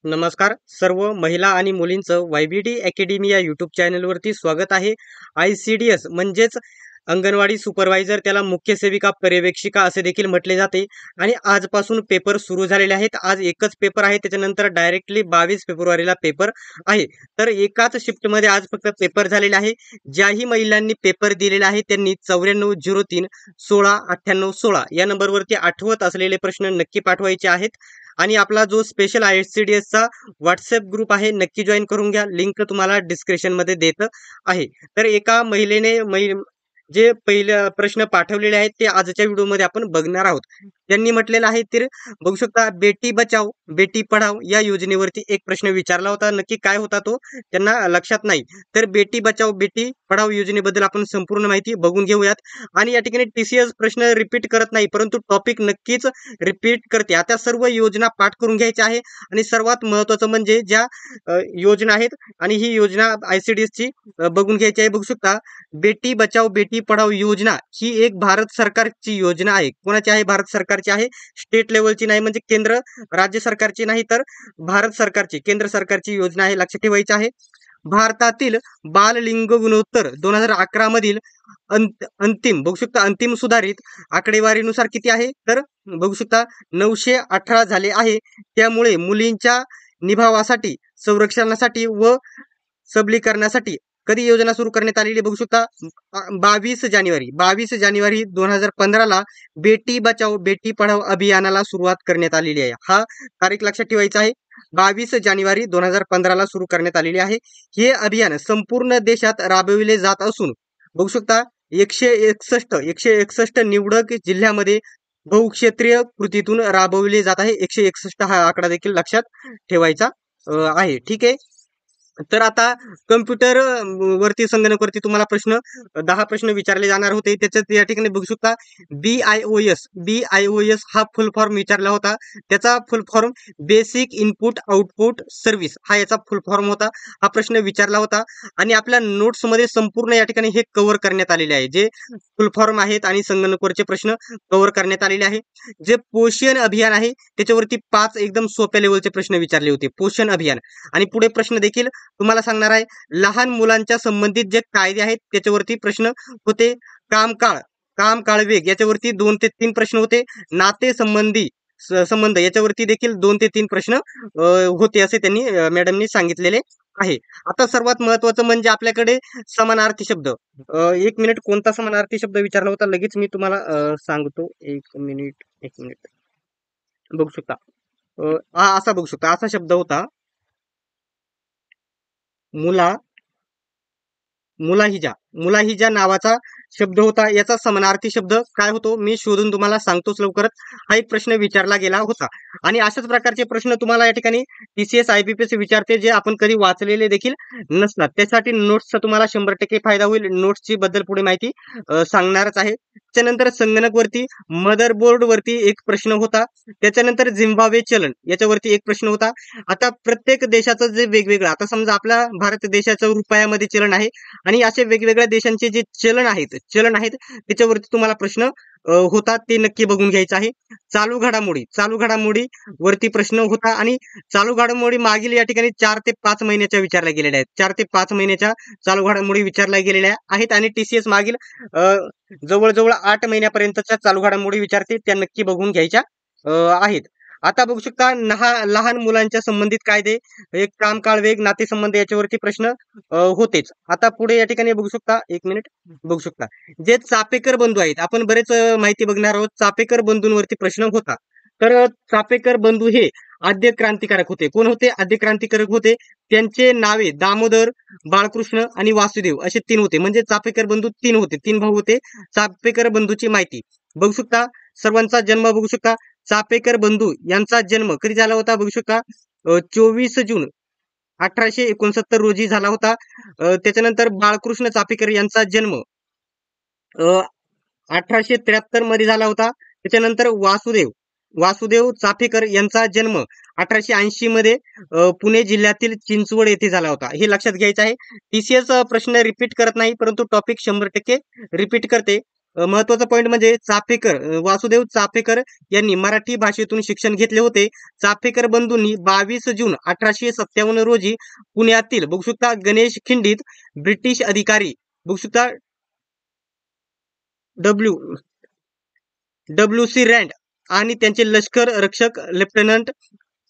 नमस्कार. सर्व महिला आणि मुलींचं YBD अकॅडमी या यूट्यूब चॅनलवरती स्वागत आहे. ICDS म्हणजेच अंगणवाडी सुपरवायझर, त्याला मुख्य सेविका पर्यवेक्षिका असे देखील म्हटले जाते. आणि आजपासून पेपर सुरू झालेले आहेत. आज एकच पेपर आहे, त्याच्यानंतर डायरेक्टली 22 फेब्रुवारीला पेपर आहे. तर एकाच शिफ्टमध्ये आज फक्त पेपर झालेले आहे. ज्याही महिलांनी पेपर दिलेला आहे त्यांनी 9403 16 98 16 या नंबरवरती आठवत असलेले प्रश्न नक्की पाठवायचे आहेत. आणि आपला जो स्पेशल ICDS चा व्हॉट्सअप ग्रुप आहे नक्की जॉईन करून घ्या. लिंक तुम्हाला डिस्क्रिप्शन मध्ये देत आहे. तर एका महिलेने जे पहिले प्रश्न पाठवलेले आहेत ते आजच्या व्हिडिओमध्ये आपण बघणार आहोत. त्यांनी म्हटलेलं आहे, तर बघू शकता, बेटी बचाओ बेटी पढाओ या योजनेवरती एक प्रश्न विचारला होता. नक्की काय होता तो त्यांना लक्षात नाही. तर बेटी बचाओ बेटी पढाओ योजनेबद्दल आपण संपूर्ण माहिती बघून घेऊयात. आणि या ठिकाणी TCS प्रश्न रिपीट करत नाही, परंतु टॉपिक नक्कीच रिपीट करते. आता सर्व योजना पाठ करून घ्यायच्या आहे. आणि सर्वात महत्त्वाचं म्हणजे ज्या योजना आहेत आणि ही योजना ICDS ची बघून घ्यायची आहे. बघू शकता, बेटी बचाओ बेटी पढाओ योजना ही एक भारत सरकारची योजना आहे. कोणाची आहे? भारत सरकारची आहे. स्टेट लेवलची नाही, म्हणजे केंद्र राज्य सरकारची नाही, तर भारत सरकारची, केंद्र सरकारची योजना आहे. लक्षात ठेवायची आहे. भारतातील बाल लिंग गुणोत्तर 2011 मधील अंतिम, बघू शकता, अंतिम सुधारित आकडेवारीनुसार किती आहे? तर बघू शकता 918 झाले आहे. त्यामुळे मुलींच्या निभावासाठी, संरक्षणासाठी व सबलीकरणासाठी कधी योजना सुरू करण्यात आलेली? बघू शकता 22 जानेवारी 2015 ला बेटी बचाओ बेटी पढाओ अभियानाला सुरुवात करण्यात आलेली आहे. हा तारीख लक्षात ठेवायचा आहे. 22 जानेवारी 2015 ला सुरू करण्यात आलेली आहे. हे अभियान संपूर्ण देशात राबविले जात असून बघू शकता 161 निवडक जिल्ह्यामध्ये बहुक्षेत्रीय कृतीतून राबविले जात आहे. 161 हा आकडा देखील लक्षात ठेवायचा आहे. ठीक आहे. तर आता कम्प्युटर वरती, संगणक तुम्हाला 10 प्रश्न विचारले जाणार होते. त्याच्यात या ठिकाणी बघू शकता BIOS हा फुल फॉर्म विचारला होता. त्याचा फुल form basic input output service हा याचा फुल फॉर्म होता. हा प्रश्न विचारला होता. आणि आपल्या नोट्स मध्ये संपूर्ण या ठिकाणी हे कव्हर करण्यात आलेले आहे. जे फुल फॉर्म आहेत आणि संगणकवरचे प्रश्न कव्हर करण्यात आलेले आहे. जे पोषण अभियान आहे त्याच्यावरती 5 एकदम सोप्या लेवलचे प्रश्न विचारले होते. पोषण अभियान. आणि पुढे प्रश्न देखील तुम्हाला सांगणार आहे. लहान मुलांच्या संबंधित जे कायदे आहेत त्याच्यावरती प्रश्न होते. काम काळ वेग याच्यावरती 2 ते 3 प्रश्न होते. नाते संबंध याच्यावरती देखील 2 ते 3 प्रश्न होते असे त्यांनी मॅडमनी सांगितलेले आहे. आता सर्वात महत्वाचं म्हणजे आपल्याकडे समानार्थी शब्द. 1 मिनिट, कोणता समानार्थी शब्द विचारला होता लगेच मी तुम्हाला सांगतो. 1 मिनिट. बघू शकता असा, बघू शकता असा शब्द होता, मुलाहिजा नावाचा शब्द होता. याचा समानार्थी शब्द काय होतो मी शोधून तुम्हाला सांगतोच लवकरच. हा एक प्रश्न विचारला गेला होता. आणि अशाच प्रकारचे प्रश्न तुम्हाला या ठिकाणी TCS IBPS विचारते, जे आपण कधी वाचलेले देखील नसतात. त्यासाठी नोट्सचा तुम्हाला 100% फायदा होईल. नोट्सची बद्दल पुढे माहिती सांगणारच आहे. त्याच्यानंतर संगणक वरती मदरबोर्ड वरती एक प्रश्न होता. त्याच्यानंतर झिम्बाब्वे चलन याच्यावरती एक प्रश्न होता. आता प्रत्येक देशाचं जे वेगवेगळं, आता समजा आपल्या भारत देशाचं रुपयामध्ये चलन आहे आणि असे वेगवेगळ्या देशांचे जे चलन आहेत त्याच्यावरती तुम्हाला प्रश्न होता. ते नक्की बघून घ्यायचं आहे. चालू घडामोडी वरती प्रश्न होता. आणि चालू घडामोडी मागील या ठिकाणी 4 ते 5 महिन्याच्या विचारल्या गेलेल्या आहेत. 4 ते 5 महिन्याच्या चालू घडामोडी विचारल्या गेलेल्या आहेत. आणि TCS मागील जवळजवळ 8 महिन्यापर्यंतच्या चालू घडामोडी विचारते, त्या नक्की बघून घ्यायच्या आहेत. आता बघू शकता लहान मुलांच्या संबंधित कायदे, एक काळ वेग, नातेसंबंध याच्यावरती प्रश्न होतेच. आता पुढे या ठिकाणी बघू शकता, 1 मिनिट, बघू शकता जे चापेकर बंधू आहेत, आपण बरेच माहिती बघणार आहोत. चापेकर बंधूंवरती प्रश्न होता. तर चापेकर बंधू हे आद्य क्रांतिकारक होते. कोण होते? आद्य क्रांतिकारक होते. त्यांचे नावे दामोदर, बाळकृष्ण आणि वासुदेव असे 3 होते. म्हणजे चापेकर बंधू 3 होते, 3 भाऊ होते. चापेकर बंधूची माहिती बघू शकता. सर्वांचा जन्म बघू शकता. चापेकर बंधू यांचा जन्म कधी झाला होता? बघू शकता 24 जून 1869 रोजी झाला होता. त्याच्यानंतर बाळकृष्ण चापेकर यांचा जन्म 1873 मध्ये झाला होता. त्याच्यानंतर वासुदेव चापेकर यांचा जन्म 1880 मध्ये पुणे जिल्ह्यातील चिंचवड येथे झाला होता. हे लक्षात घ्यायचं आहे. TCS प्रश्न रिपीट करत नाही, परंतु टॉपिक 100% रिपीट करते. महत्वाचा पॉईंट म्हणजे चाफेकर वासुदेव चाफेकर यांनी मराठी भाषेतून शिक्षण घेतले होते. चाफेकर बंधूंनी 22 जून 1857 रोजी पुण्यातील बघू शकता गणेश खिंडीत ब्रिटिश अधिकारी बघू शकता डब्ल्यू सी रँड आणि त्यांचे लष्कर रक्षक लेफ्टनंट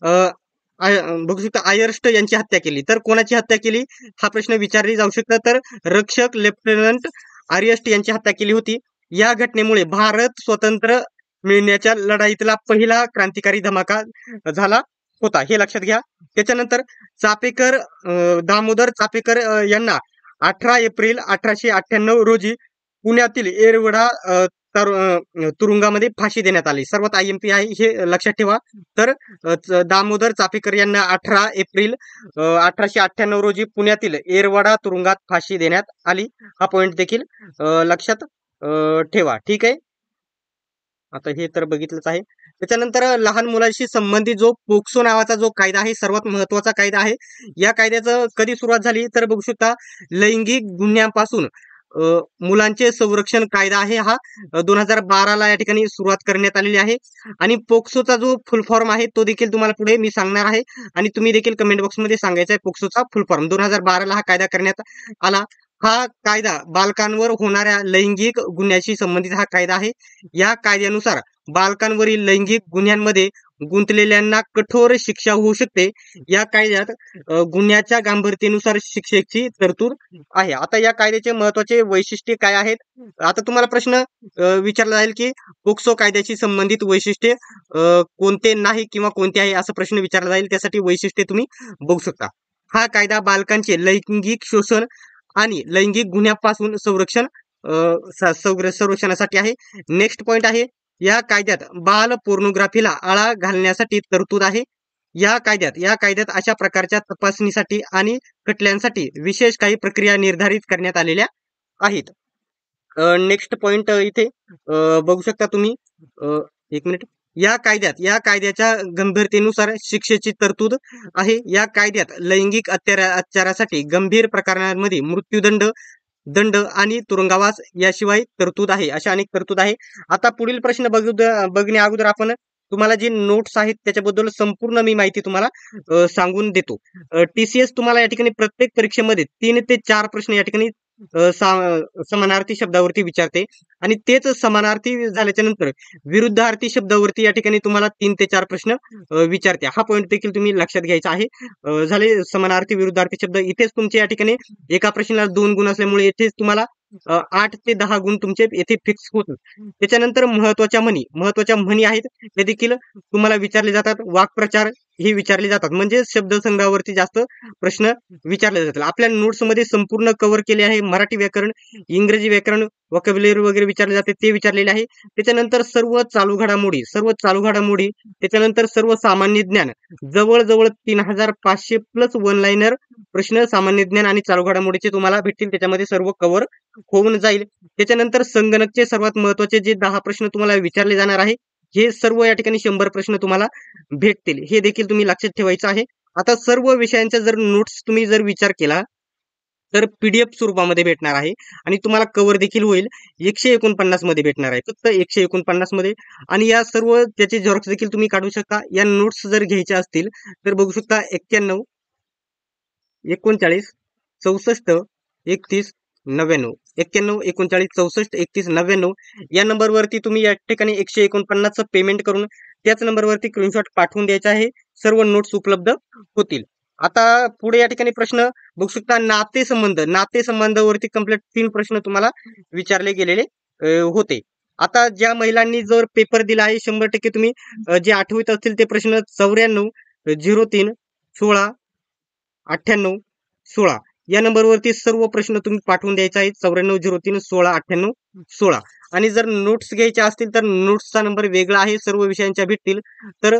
बघू शकता आयर्स्ट यांची हत्या केली. तर कोणाची हत्या केली हा प्रश्न विचारली जाऊ शकता. तर रक्षक लेफ्टनंट आर्यस्ट यांची हत्या केली होती. या घटनेमुळे भारत स्वतंत्र मिळण्याच्या लढाईतला पहिला क्रांतिकारी धमाका झाला होता, हे लक्षात घ्या. त्याच्यानंतर चाफेकर दामोदर चाफेकर यांना 18 एप्रिल 1898 रोजी पुण्यातील येरवडा तुरुंगामध्ये फाशी देण्यात आली. सर्वात IMP आहे हे लक्षात ठेवा. तर दामोदर चाफेकर यांना 18 एप्रिल 1898 रोजी पुण्यातील येरवडा तुरुंगात फाशी देण्यात आली. हा पॉइंट देखील लक्षात ठेवा. ठीक आहे. आता हे तर बघितलंच आहे. त्याच्यानंतर लहान मुलांशी संबंधित जो पोक्सो नावाचा जो कायदा आहे सर्वात महत्वाचा कायदा आहे. या कायद्याचं कधी सुरुवात झाली तर बघू शकता लैंगिक गुन्ह्यांपासून मुलांचे संरक्षण कायदा आहे हा 2012 या ठिकाणी सुरुवात करण्यात आलेली आहे. आणि पोक्सोचा जो फुल फॉर्म आहे तो देखील तुम्हाला पुढे मी सांगणार आहे आणि तुम्ही देखील कमेंट बॉक्समध्ये सांगायचा आहे पोक्सोचा फुल फॉर्म. 2012 हा कायदा करण्यात आला. हा कायदा बालकांवर होणाऱ्या लैंगिक गुन्ह्याशी संबंधित हा कायदा आहे. या कायद्यानुसार बालकांवरील लैंगिक गुन्ह्यांमध्ये गुंतलेल्यांना कठोर शिक्षा होऊ शकते. या कायद्यात गुन्ह्याच्या गांभीर्यानुसार शिक्षेची तरतूद आहे. आता या कायद्याचे महत्वाचे वैशिष्ट्ये काय आहेत? आता तुम्हाला प्रश्न विचारला जाईल की पोक्सो कायद्याशी संबंधित वैशिष्ट्ये कोणते नाही किंवा कोणते आहे असं प्रश्न विचारला जाईल. त्यासाठी वैशिष्ट्ये तुम्ही बघू शकता. हा कायदा बालकांचे लैंगिक शोषण आणि लैंगिक गुन्ह्यापासून संरक्षणासाठी आहे. नेक्स्ट पॉइंट आहे या कायद्यात बाल पोर्नोग्राफीला आळा घालण्यासाठी तरतूद आहे. या कायद्यात अशा प्रकारच्या तपासणीसाठी आणि खटल्यांसाठी विशेष काही प्रक्रिया निर्धारित करण्यात आलेल्या आहेत. नेक्स्ट पॉइंट इथे बघू शकता तुम्ही. एक मिनिट. या कायद्याच्या गंभीरतेनुसार शिक्षेची तरतूद आहे. या कायद्यात लैंगिक अत्याचारासाठी गंभीर प्रकरणांमध्ये मृत्यूदंड आणि तुरुंगवास याशिवाय तरतूद आहे. अशा अनेक तरतूद आहे. आता पुढील प्रश्न बघण्या अगोदर आपण तुम्हाला जे नोट्स आहेत त्याच्याबद्दल संपूर्ण मी माहिती तुम्हाला सांगून देतो. TCS तुम्हाला या ठिकाणी प्रत्येक परीक्षेमध्ये 3 ते 4 प्रश्न या ठिकाणी समानार्थी शब्दावरती विचारते आणि तेच समानार्थी झाल्याच्या नंतर विरुद्धार्थी शब्दावरती या ठिकाणी तुम्हाला 3 ते 4 प्रश्न विचारते. हा पॉईंट देखील तुम्ही लक्षात घ्यायचा आहे. झाले समानार्थी विरुद्धार्थी शब्द. इथेच तुमचे या ठिकाणी एका प्रश्नाला 2 गुण असल्यामुळे इथेच तुम्हाला 8 ते 10 गुण तुमचे येथे फिक्स होतात. त्याच्यानंतर महत्वाच्या म्हणी आहेत ते देखील तुम्हाला विचारले जातात. वाक्प्रचार हे विचारले जातात. म्हणजे शब्दसंग्रहावरती जास्त प्रश्न विचारले जातात. आपल्या नोट्स मध्ये संपूर्ण कव्हर केले आहे. मराठी व्याकरण, इंग्रजी व्याकरण, वोकॅब्युलरी वगैरे विचारले जाते ते विचारलेले आहे. त्याच्यानंतर सर्व चालू घडामोडी, त्याच्यानंतर सर्व सामान्य ज्ञान, जवळजवळ 3500 प्लस वन लाईनर प्रश्न सामान्य ज्ञान आणि चालू घडामोडीचे तुम्हाला भेटतील. त्याच्यामध्ये सर्व कव्हर होऊन जाईल. त्याच्यानंतर संगणकचे सर्वात महत्वाचे जे 10 प्रश्न तुम्हाला विचारले जाणार आहे हे सर्व या ठिकाणी 100 प्रश्न तुम्हाला भेटतील. हे देखील तुम्ही लक्षात ठेवायचं आहे. आता सर्व विषयांच्या जर नोट्स तुम्ही जर विचार केला तर PDF स्वरूपामध्ये भेटणार आहे आणि तुम्हाला कव्हर देखील होईल. 149 मध्ये भेटणार आहे. फक्त 149 मध्ये. आणि या सर्व त्याचे झेरॉक्स देखील तुम्ही काढू शकता. या नोट्स जर घ्यायच्या असतील तर बघू शकता 91 39 64 31 99 91 39 64 31 99 या नंबरवरती तुम्ही या ठिकाणी 149चं पेमेंट करून त्याच नंबरवरती स्क्रीनशॉट पाठवून द्यायचा आहे. सर्व नोट्स उपलब्ध होतील. आता पुढे या ठिकाणी प्रश्न बघू शकता नातेसंबंधावरती कंप्लीट 3 प्रश्न तुम्हाला विचारले गेलेले होते. आता ज्या महिलांनी जर पेपर दिला आहे 100% तुम्ही जे आठवत असतील ते प्रश्न 94 03 16 98 16 या नंबरवरती सर्व प्रश्न तुम्ही पाठवून द्यायचा आहे. 94 03 16 98 16. आणि जर नोट्स घ्यायच्या असतील तर नोट्सचा नंबर वेगळा आहे. सर्व विषयांच्या भेटतील. तर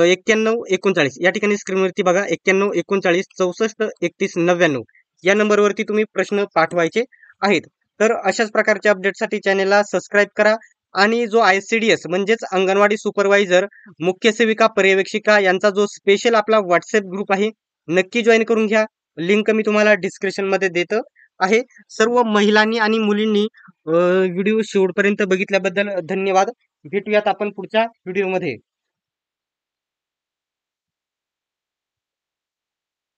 91 39 या ठिकाणी स्क्रीनवरती बघा 91 39 64 31 99 या नंबरवरती तुम्ही प्रश्न पाठवायचे आहेत. तर अशाच प्रकारच्या अपडेटसाठी चॅनेलला सबस्क्राईब करा आणि जो ICDS म्हणजेच अंगणवाडी सुपरवायझर, मुख्य सेविका, पर्यवेक्षिका यांचा जो स्पेशल आपला व्हॉट्सअप ग्रुप आहे नक्की जॉईन करून घ्या. लिंक मी तुम्हाला डिस्क्रिप्शन मध्ये देतो आहे. सर्व महिलांनी आणि मुलींनी व्हिडिओ शेवटपर्यंत बघितल्याबद्दल धन्यवाद. भेटूयात आपण पुढच्या व्हिडिओमध्ये.